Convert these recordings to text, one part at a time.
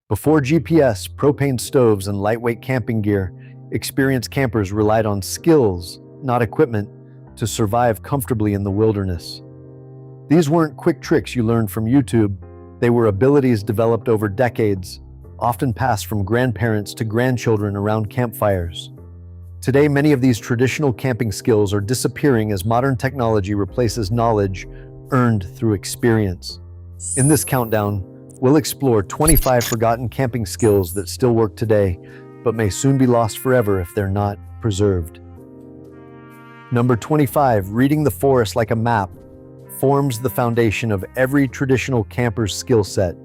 Before GPS, propane stoves, and lightweight camping gear, experienced campers relied on skills, not equipment, to survive comfortably in the wilderness. These weren't quick tricks you learned from YouTube, they were abilities developed over decades, often passed from grandparents to grandchildren around campfires. Today, many of these traditional camping skills are disappearing as modern technology replaces knowledge earned through experience. In this countdown, we'll explore 25 forgotten camping skills that still work today, but may soon be lost forever if they're not preserved. Number 25, reading the forest like a map, forms the foundation of every traditional camper's skill set.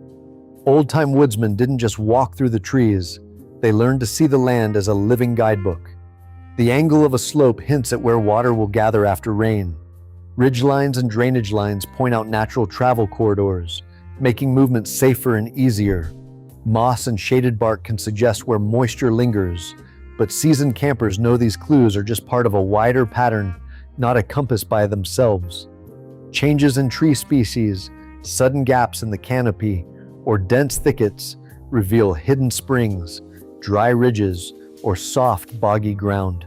Old-time woodsmen didn't just walk through the trees, they learned to see the land as a living guidebook. The angle of a slope hints at where water will gather after rain. Ridgelines and drainage lines point out natural travel corridors, making movement safer and easier. Moss and shaded bark can suggest where moisture lingers, but seasoned campers know these clues are just part of a wider pattern, not a compass by themselves. Changes in tree species, sudden gaps in the canopy, or dense thickets reveal hidden springs, dry ridges, or soft, boggy ground.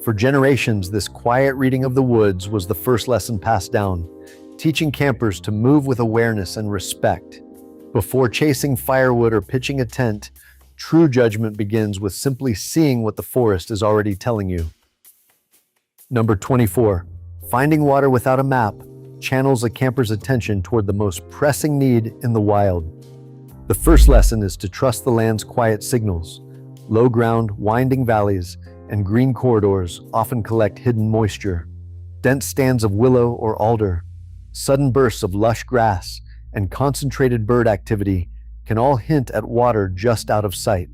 For generations, this quiet reading of the woods was the first lesson passed down, teaching campers to move with awareness and respect. Before chasing firewood or pitching a tent, true judgment begins with simply seeing what the forest is already telling you. Number 24, finding water without a map channels a camper's attention toward the most pressing need in the wild. The first lesson is to trust the land's quiet signals. Low ground, winding valleys, and green corridors often collect hidden moisture. Dense stands of willow or alder, sudden bursts of lush grass, and concentrated bird activity can all hint at water just out of sight.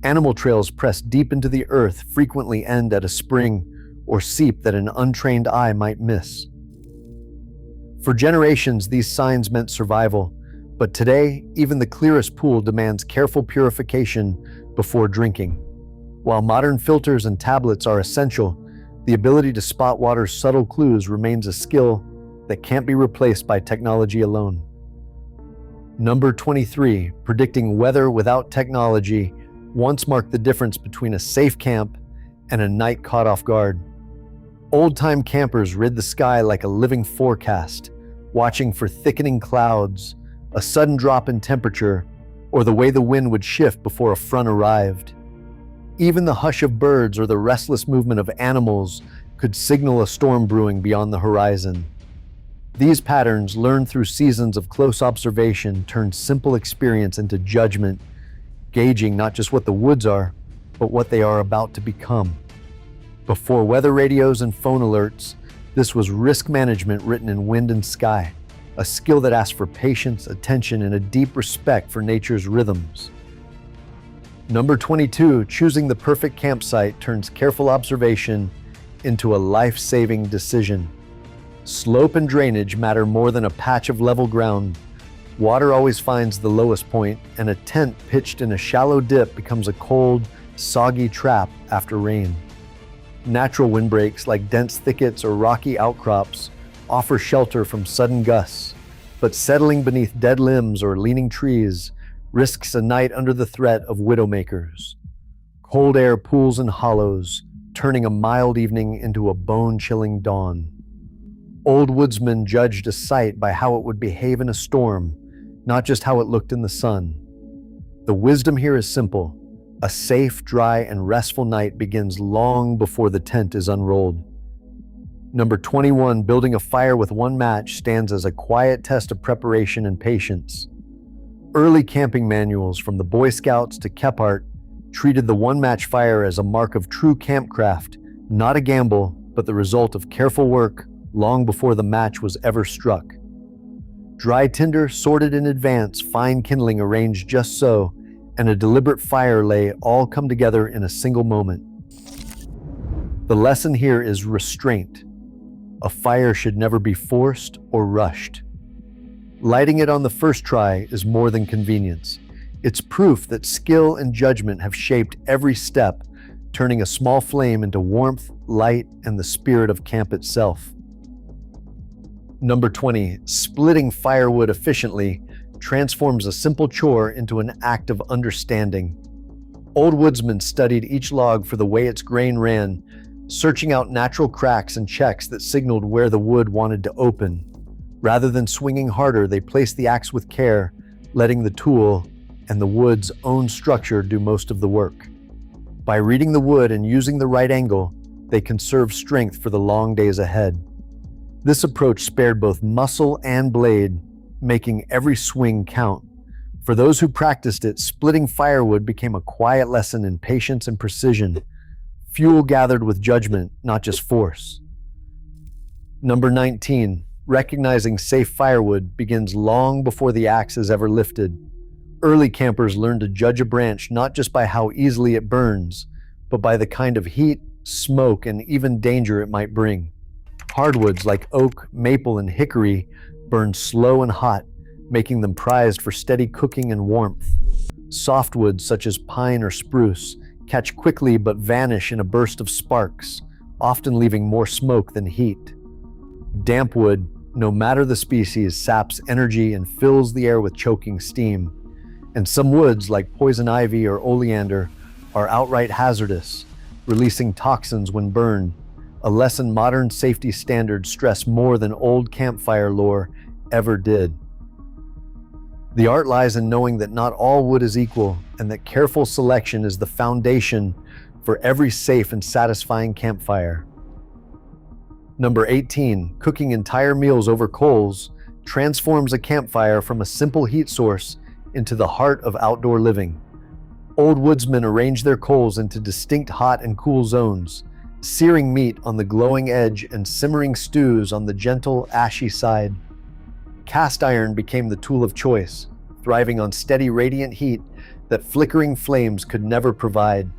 Animal trails pressed deep into the earth frequently end at a spring or seep that an untrained eye might miss. For generations, these signs meant survival, but today, even the clearest pool demands careful purification before drinking. While modern filters and tablets are essential, the ability to spot water's subtle clues remains a skill that can't be replaced by technology alone. Number 23, predicting weather without technology once marked the difference between a safe camp and a night caught off guard. Old-time campers read the sky like a living forecast, watching for thickening clouds, a sudden drop in temperature, or the way the wind would shift before a front arrived. Even the hush of birds or the restless movement of animals could signal a storm brewing beyond the horizon. These patterns, learned through seasons of close observation, turned simple experience into judgment, gauging not just what the woods are, but what they are about to become. Before weather radios and phone alerts, this was risk management written in wind and sky, a skill that asked for patience, attention, and a deep respect for nature's rhythms. Number 22, choosing the perfect campsite turns careful observation into a life-saving decision. Slope and drainage matter more than a patch of level ground. Water always finds the lowest point, and a tent pitched in a shallow dip becomes a cold, soggy trap after rain. Natural windbreaks like dense thickets or rocky outcrops offer shelter from sudden gusts, but settling beneath dead limbs or leaning trees risks a night under the threat of widowmakers. Cold air pools in hollows, turning a mild evening into a bone-chilling dawn. Old woodsmen judged a site by how it would behave in a storm, not just how it looked in the sun. The wisdom here is simple. A safe, dry, and restful night begins long before the tent is unrolled. Number 21, building a fire with one match stands as a quiet test of preparation and patience. Early camping manuals, from the Boy Scouts to Kephart, treated the one-match fire as a mark of true campcraft, not a gamble, but the result of careful work long before the match was ever struck. Dry tinder sorted in advance, fine kindling arranged just so, and a deliberate fire lay all come together in a single moment. The lesson here is restraint. A fire should never be forced or rushed. Lighting it on the first try is more than convenience. It's proof that skill and judgment have shaped every step, turning a small flame into warmth, light, and the spirit of camp itself. Number 20, splitting firewood efficiently transforms a simple chore into an act of understanding. Old woodsmen studied each log for the way its grain ran, searching out natural cracks and checks that signaled where the wood wanted to open. Rather than swinging harder, they placed the axe with care, letting the tool and the wood's own structure do most of the work. By reading the wood and using the right angle, they conserved strength for the long days ahead. This approach spared both muscle and blade, making every swing count. For those who practiced it, splitting firewood became a quiet lesson in patience and precision. Fuel gathered with judgment, not just force. Number 19, recognizing safe firewood begins long before the axe is ever lifted. Early campers learned to judge a branch not just by how easily it burns, but by the kind of heat, smoke, and even danger it might bring. Hardwoods like oak, maple, and hickory burn slow and hot, making them prized for steady cooking and warmth. Softwoods such as pine or spruce catch quickly but vanish in a burst of sparks, often leaving more smoke than heat. Damp wood, no matter the species, saps energy and fills the air with choking steam. And some woods, like poison ivy or oleander, are outright hazardous, releasing toxins when burned, a lesson modern safety standards stress more than old campfire lore ever did. The art lies in knowing that not all wood is equal, and that careful selection is the foundation for every safe and satisfying campfire. Number 18, cooking entire meals over coals transforms a campfire from a simple heat source into the heart of outdoor living. Old woodsmen arranged their coals into distinct hot and cool zones, searing meat on the glowing edge and simmering stews on the gentle, ashy side. Cast iron became the tool of choice, thriving on steady, radiant heat that flickering flames could never provide.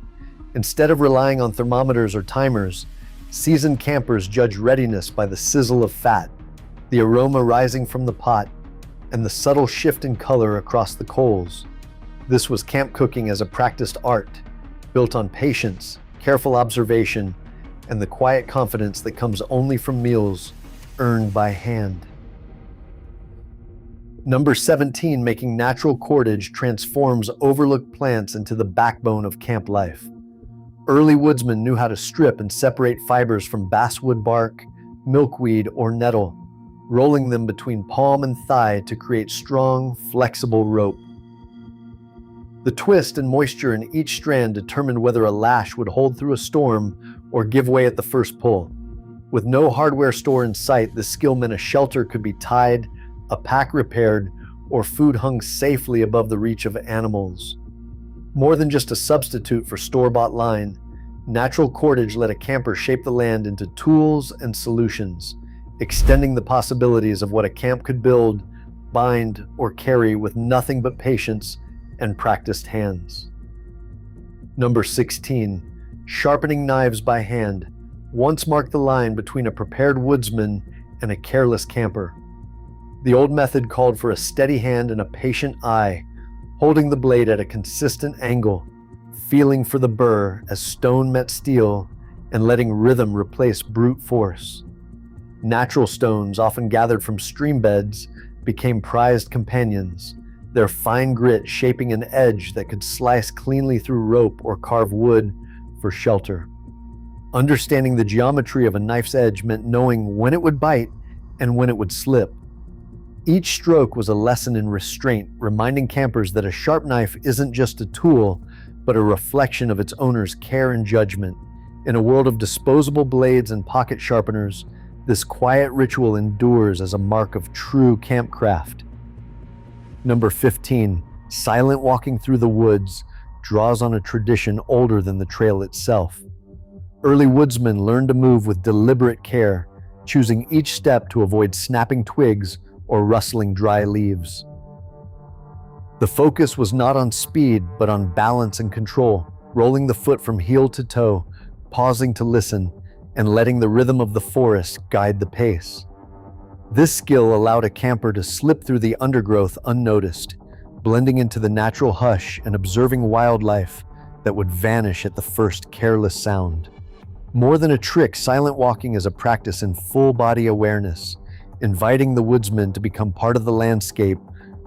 Instead of relying on thermometers or timers, seasoned campers judged readiness by the sizzle of fat, the aroma rising from the pot, and the subtle shift in color across the coals. This was camp cooking as a practiced art, built on patience, careful observation, and the quiet confidence that comes only from meals earned by hand. Number 17, making natural cordage transforms overlooked plants into the backbone of camp life. Early woodsmen knew how to strip and separate fibers from basswood bark, milkweed, or nettle, rolling them between palm and thigh to create strong, flexible rope. The twist and moisture in each strand determined whether a lash would hold through a storm or give way at the first pull. With no hardware store in sight, this skill meant a shelter could be tied, a pack repaired, or food hung safely above the reach of animals. More than just a substitute for store-bought line, natural cordage let a camper shape the land into tools and solutions, extending the possibilities of what a camp could build, bind, or carry with nothing but patience and practiced hands. Number 16, sharpening knives by hand once marked the line between a prepared woodsman and a careless camper. The old method called for a steady hand and a patient eye, holding the blade at a consistent angle, feeling for the burr as stone met steel, and letting rhythm replace brute force. Natural stones, often gathered from stream beds, became prized companions, their fine grit shaping an edge that could slice cleanly through rope or carve wood for shelter. Understanding the geometry of a knife's edge meant knowing when it would bite and when it would slip. Each stroke was a lesson in restraint, reminding campers that a sharp knife isn't just a tool, but a reflection of its owner's care and judgment. In a world of disposable blades and pocket sharpeners, this quiet ritual endures as a mark of true campcraft. Number 15, silent walking through the woods draws on a tradition older than the trail itself. Early woodsmen learned to move with deliberate care, choosing each step to avoid snapping twigs or rustling dry leaves. The focus was not on speed, but on balance and control, rolling the foot from heel to toe, pausing to listen, and letting the rhythm of the forest guide the pace. This skill allowed a camper to slip through the undergrowth unnoticed, blending into the natural hush and observing wildlife that would vanish at the first careless sound. More than a trick, silent walking is a practice in full-body awareness, inviting the woodsman to become part of the landscape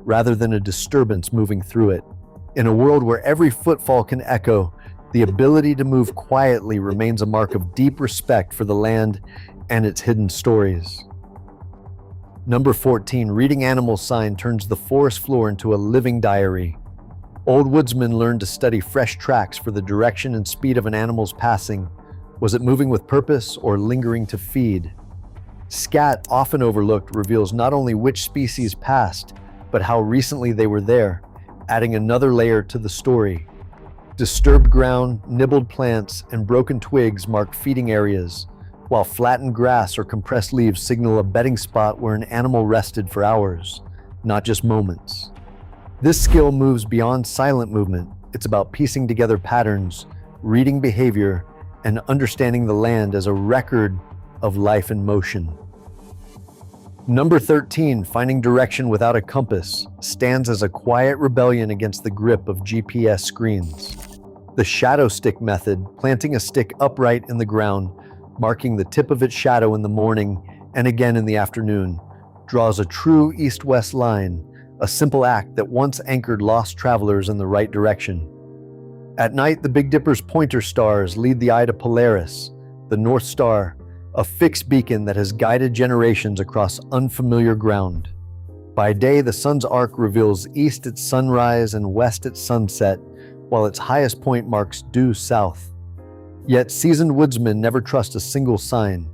rather than a disturbance moving through it. In a world where every footfall can echo, the ability to move quietly remains a mark of deep respect for the land and its hidden stories. Number 14, reading animal sign turns the forest floor into a living diary. Old woodsmen learned to study fresh tracks for the direction and speed of an animal's passing. Was it moving with purpose or lingering to feed? Scat, often overlooked, reveals not only which species passed, but how recently they were there, adding another layer to the story. Disturbed ground, nibbled plants, and broken twigs mark feeding areas, while flattened grass or compressed leaves signal a bedding spot where an animal rested for hours, not just moments. This skill moves beyond silent movement. It's about piecing together patterns, reading behavior, and understanding the land as a record of life in motion. Number 13, finding direction without a compass, stands as a quiet rebellion against the grip of GPS screens. The shadow stick method, planting a stick upright in the ground, marking the tip of its shadow in the morning and again in the afternoon, draws a true east-west line, a simple act that once anchored lost travelers in the right direction. At night, the Big Dipper's pointer stars lead the eye to Polaris, the North Star, a fixed beacon that has guided generations across unfamiliar ground. By day, the sun's arc reveals east at sunrise and west at sunset, while its highest point marks due south. Yet seasoned woodsmen never trust a single sign.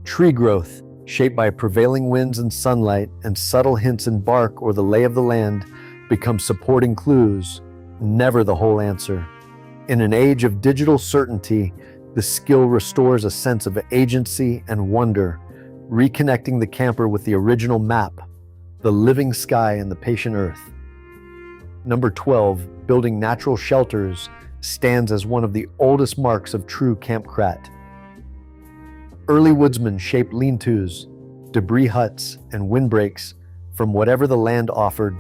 Tree growth, shaped by prevailing winds and sunlight, and subtle hints in bark or the lay of the land, become supporting clues, never the whole answer. In an age of digital certainty, the skill restores a sense of agency and wonder, reconnecting the camper with the original map, the living sky and the patient earth. Number 12, building natural shelters, stands as one of the oldest marks of true campcrat. Early woodsmen shaped lean-tos, debris huts, and windbreaks from whatever the land offered,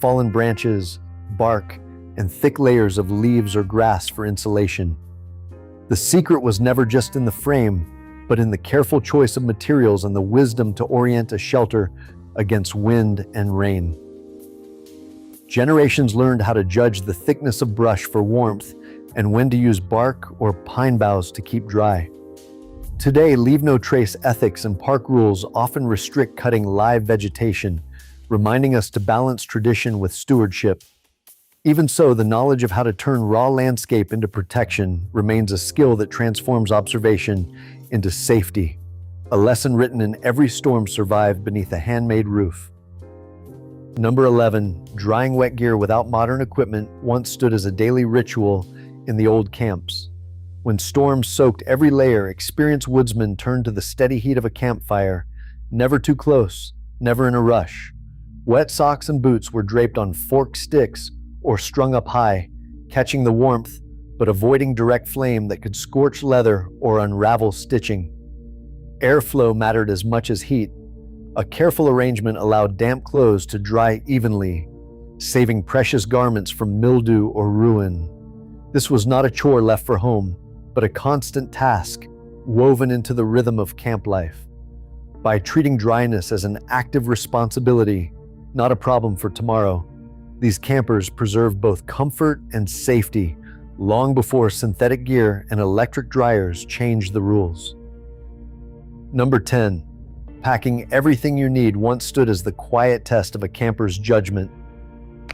fallen branches, bark, and thick layers of leaves or grass for insulation. The secret was never just in the frame, but in the careful choice of materials and the wisdom to orient a shelter against wind and rain. Generations learned how to judge the thickness of brush for warmth and when to use bark or pine boughs to keep dry. Today, leave-no-trace ethics and park rules often restrict cutting live vegetation, reminding us to balance tradition with stewardship. Even so, the knowledge of how to turn raw landscape into protection remains a skill that transforms observation into safety, a lesson written in every storm survived beneath a handmade roof. Number 11, drying wet gear without modern equipment once stood as a daily ritual in the old camps. When storms soaked every layer, experienced woodsmen turned to the steady heat of a campfire, never too close, never in a rush. Wet socks and boots were draped on forked sticks or strung up high, catching the warmth but avoiding direct flame that could scorch leather or unravel stitching. Airflow mattered as much as heat. A careful arrangement allowed damp clothes to dry evenly, saving precious garments from mildew or ruin. This was not a chore left for home, but a constant task woven into the rhythm of camp life. By treating dryness as an active responsibility, not a problem for tomorrow, these campers preserved both comfort and safety long before synthetic gear and electric dryers changed the rules. Number 10, packing everything you need once stood as the quiet test of a camper's judgment.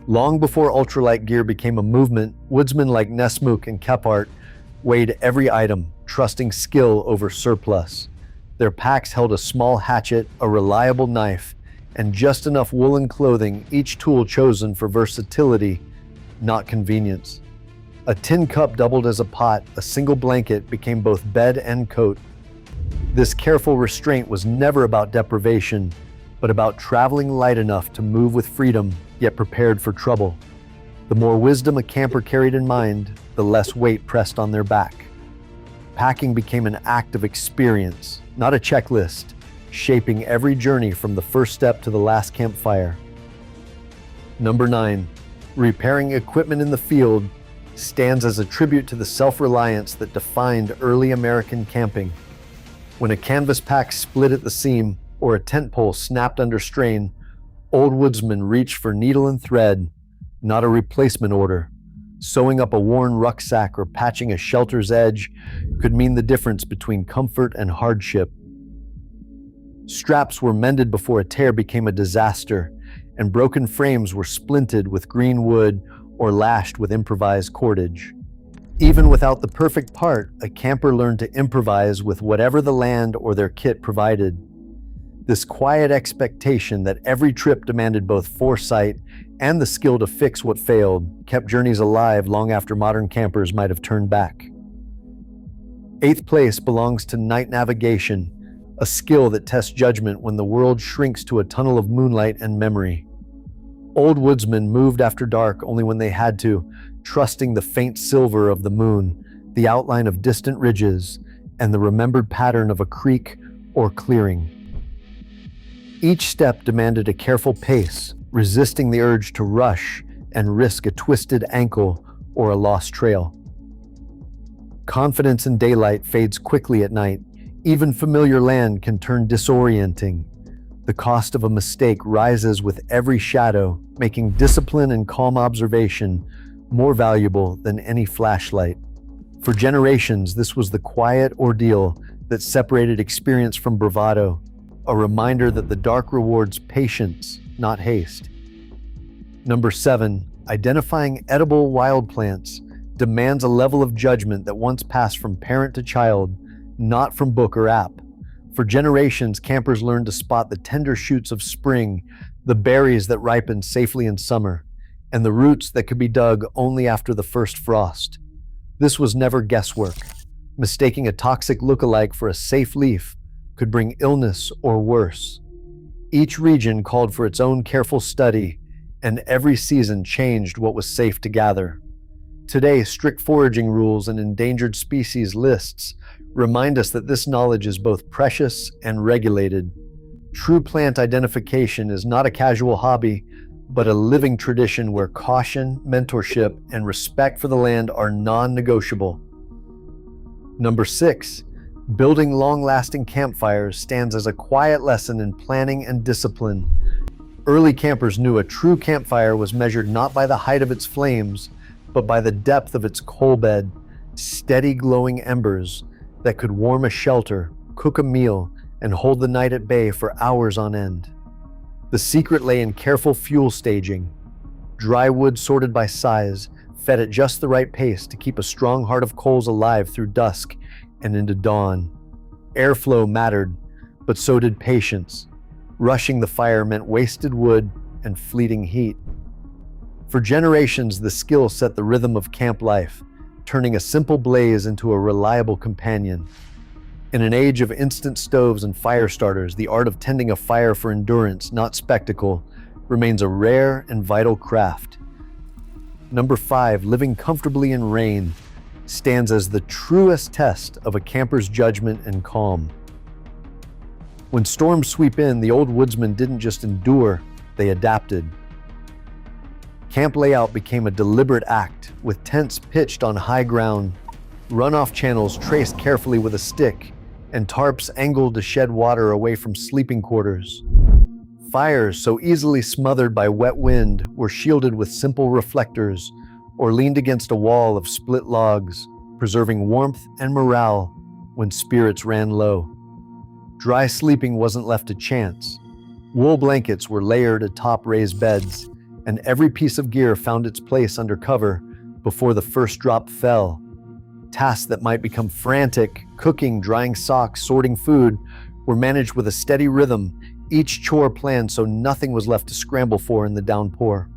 Long before ultralight gear became a movement, woodsmen like Nessmuk and Kephart weighed every item, trusting skill over surplus. Their packs held a small hatchet, a reliable knife, and just enough woolen clothing, each tool chosen for versatility, not convenience. A tin cup doubled as a pot, a single blanket became both bed and coat. This careful restraint was never about deprivation, but about traveling light enough to move with freedom, yet prepared for trouble. The more wisdom a camper carried in mind, the less weight pressed on their back. Packing became an act of experience, not a checklist, shaping every journey from the first step to the last campfire. Number 9, repairing equipment in the field stands as a tribute to the self-reliance that defined early American camping. When a canvas pack split at the seam or a tent pole snapped under strain, Old woodsmen reached for needle and thread, not a replacement order. Sewing up a worn rucksack or patching a shelter's edge could mean the difference between comfort and hardship. Straps were mended before a tear became a disaster, and broken frames were splinted with green wood or lashed with improvised cordage. Even without the perfect part, a camper learned to improvise with whatever the land or their kit provided. This quiet expectation that every trip demanded both foresight and the skill to fix what failed kept journeys alive long after modern campers might have turned back. Eighth place belongs to night navigation, a skill that tests judgment when the world shrinks to a tunnel of moonlight and memory. Old woodsmen moved after dark only when they had to, trusting the faint silver of the moon, the outline of distant ridges, and the remembered pattern of a creek or clearing. Each step demanded a careful pace, resisting the urge to rush and risk a twisted ankle or a lost trail. Confidence in daylight fades quickly at night. Even familiar land can turn disorienting. The cost of a mistake rises with every shadow, making discipline and calm observation more valuable than any flashlight. For generations, this was the quiet ordeal that separated experience from bravado, a reminder that the dark rewards patience, not haste. Number 7, identifying edible wild plants demands a level of judgment that once passed from parent to child, not from book or app. For generations, campers learned to spot the tender shoots of spring, the berries that ripen safely in summer, and the roots that could be dug only after the first frost. This was never guesswork. Mistaking a toxic lookalike for a safe leaf could bring illness or worse. Each region called for its own careful study, and every season changed what was safe to gather. Today, strict foraging rules and endangered species lists remind us that this knowledge is both precious and regulated. True plant identification is not a casual hobby, but a living tradition where caution, mentorship, and respect for the land are non-negotiable. Number 6, building long-lasting campfires stands as a quiet lesson in planning and discipline. Early campers knew a true campfire was measured not by the height of its flames, but by the depth of its coal bed, steady glowing embers that could warm a shelter, cook a meal, and hold the night at bay for hours on end. The secret lay in careful fuel staging. Dry wood sorted by size, fed at just the right pace to keep a strong heart of coals alive through dusk and into dawn. Airflow mattered, but so did patience. Rushing the fire meant wasted wood and fleeting heat. For generations, the skill set the rhythm of camp life, turning a simple blaze into a reliable companion. In an age of instant stoves and fire starters, the art of tending a fire for endurance, not spectacle, remains a rare and vital craft. Number 5, living comfortably in rain, stands as the truest test of a camper's judgment and calm. When storms sweep in, the old woodsmen didn't just endure, they adapted. Camp layout became a deliberate act, with tents pitched on high ground, runoff channels traced carefully with a stick, and tarps angled to shed water away from sleeping quarters. Fires, so easily smothered by wet wind, were shielded with simple reflectors or leaned against a wall of split logs, preserving warmth and morale when spirits ran low. Dry sleeping wasn't left to chance. Wool blankets were layered atop raised beds, and every piece of gear found its place under cover before the first drop fell. Tasks that might become frantic, cooking, drying socks, sorting food, were managed with a steady rhythm, each chore planned so nothing was left to scramble for in the downpour.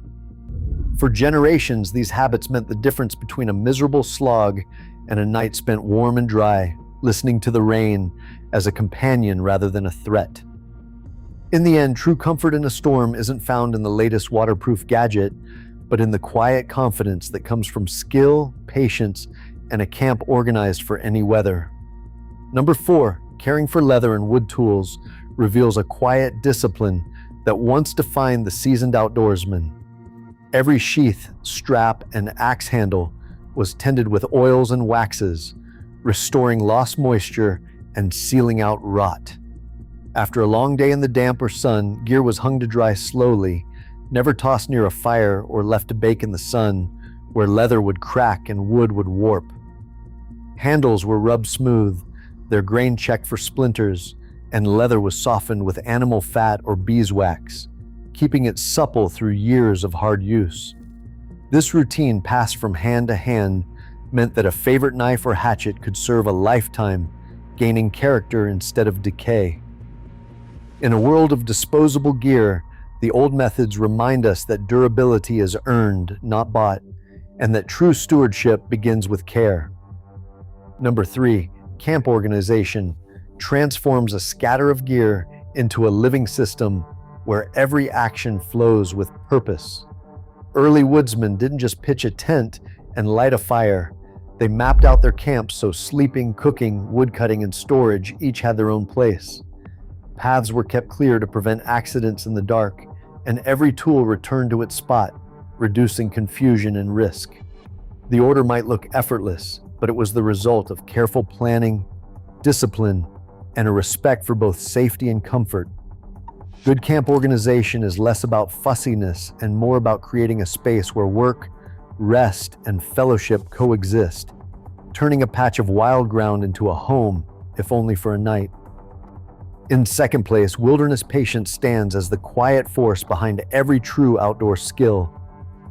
For generations, these habits meant the difference between a miserable slog and a night spent warm and dry, listening to the rain as a companion rather than a threat. In the end, true comfort in a storm isn't found in the latest waterproof gadget, but in the quiet confidence that comes from skill, patience, and a camp organized for any weather. Number 4, caring for leather and wood tools reveals a quiet discipline that once defined the seasoned outdoorsman. Every sheath, strap, and axe handle was tended with oils and waxes, restoring lost moisture and sealing out rot. After a long day in the damp or sun, gear was hung to dry slowly, never tossed near a fire or left to bake in the sun, where leather would crack and wood would warp. Handles were rubbed smooth, their grain checked for splinters, and leather was softened with animal fat or beeswax, keeping it supple through years of hard use. This routine, passed from hand to hand, meant that a favorite knife or hatchet could serve a lifetime, gaining character instead of decay. In a world of disposable gear, the old methods remind us that durability is earned, not bought, and that true stewardship begins with care. Number 3, camp organization transforms a scatter of gear into a living system where every action flows with purpose. Early woodsmen didn't just pitch a tent and light a fire. They mapped out their camps so sleeping, cooking, woodcutting, and storage each had their own place. Paths were kept clear to prevent accidents in the dark, and every tool returned to its spot, reducing confusion and risk. The order might look effortless, but it was the result of careful planning, discipline, and a respect for both safety and comfort. Good camp organization is less about fussiness and more about creating a space where work, rest, and fellowship coexist, turning a patch of wild ground into a home, if only for a night. In second place, wilderness patience stands as the quiet force behind every true outdoor skill.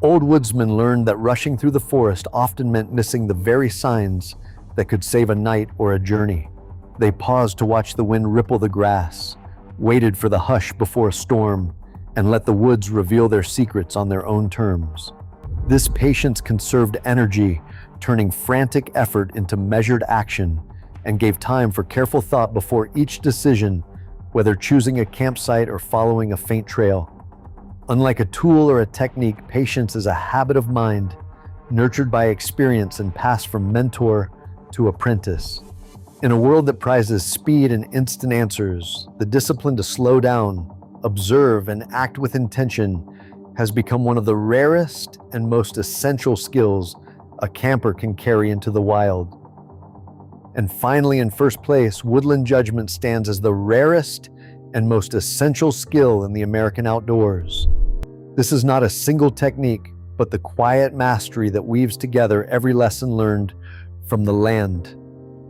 Old woodsmen learned that rushing through the forest often meant missing the very signs that could save a night or a journey. They paused to watch the wind ripple the grass, waited for the hush before a storm, and let the woods reveal their secrets on their own terms. This patience conserved energy, turning frantic effort into measured action, and gave time for careful thought before each decision, whether choosing a campsite or following a faint trail. Unlike a tool or a technique, patience is a habit of mind, nurtured by experience and passed from mentor to apprentice. In a world that prizes speed and instant answers, the discipline to slow down, observe, and act with intention has become one of the rarest and most essential skills a camper can carry into the wild. And finally, in first place, woodland judgment stands as the rarest and most essential skill in the American outdoors. This is not a single technique, but the quiet mastery that weaves together every lesson learned from the land.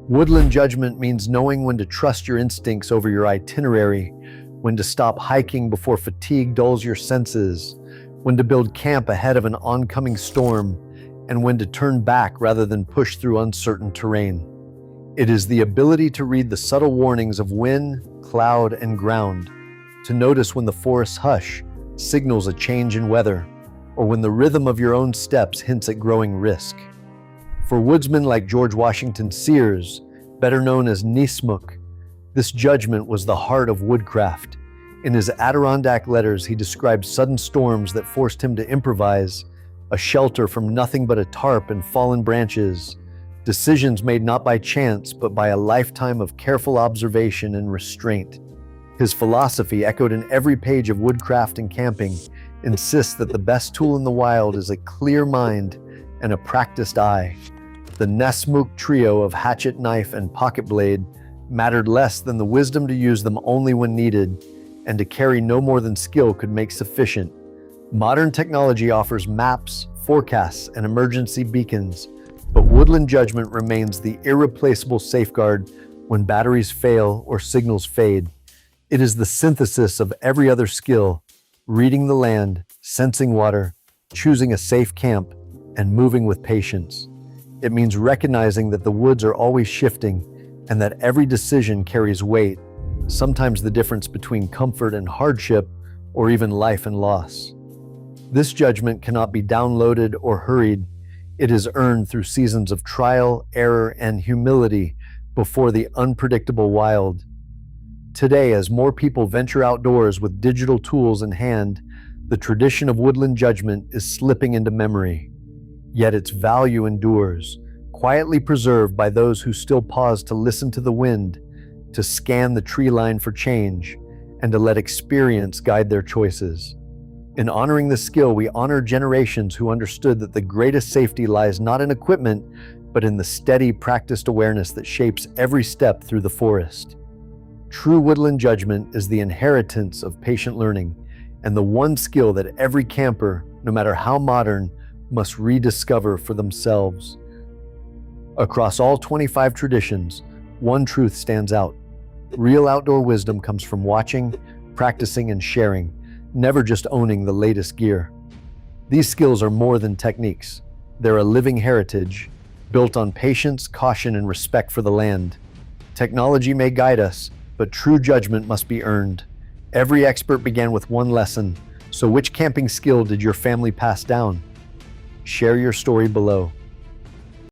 Woodland judgment means knowing when to trust your instincts over your itinerary, when to stop hiking before fatigue dulls your senses, when to build camp ahead of an oncoming storm, and when to turn back rather than push through uncertain terrain. It is the ability to read the subtle warnings of wind, cloud, and ground, to notice when the forest's hush signals a change in weather, or when the rhythm of your own steps hints at growing risk. For woodsmen like George Washington Sears, better known as Nissmuk, this judgment was the heart of woodcraft. In his Adirondack letters, he described sudden storms that forced him to improvise, a shelter from nothing but a tarp and fallen branches, decisions made not by chance, but by a lifetime of careful observation and restraint. His philosophy, echoed in every page of woodcraft and camping, insists that the best tool in the wild is a clear mind and a practiced eye. The Nissmuk trio of hatchet, knife, and pocket blade mattered less than the wisdom to use them only when needed, and to carry no more than skill could make sufficient. Modern technology offers maps, forecasts, and emergency beacons, but woodland judgment remains the irreplaceable safeguard when batteries fail or signals fade. It is the synthesis of every other skill: reading the land, sensing water, choosing a safe camp, and moving with patience. It means recognizing that the woods are always shifting and that every decision carries weight, sometimes the difference between comfort and hardship, or even life and loss. This judgment cannot be downloaded or hurried. It is earned through seasons of trial, error, and humility before the unpredictable wild. Today, as more people venture outdoors with digital tools in hand, the tradition of woodland judgment is slipping into memory. Yet its value endures, quietly preserved by those who still pause to listen to the wind, to scan the tree line for change, and to let experience guide their choices. In honoring this skill, we honor generations who understood that the greatest safety lies not in equipment, but in the steady, practiced awareness that shapes every step through the forest. True woodland judgment is the inheritance of patient learning and the one skill that every camper, no matter how modern, must rediscover for themselves. Across all 25 traditions, one truth stands out. Real outdoor wisdom comes from watching, practicing, and sharing, never just owning the latest gear. These skills are more than techniques. They're a living heritage, built on patience, caution, and respect for the land. Technology may guide us, but true judgment must be earned. Every expert began with one lesson, so which camping skill did your family pass down? Share your story below.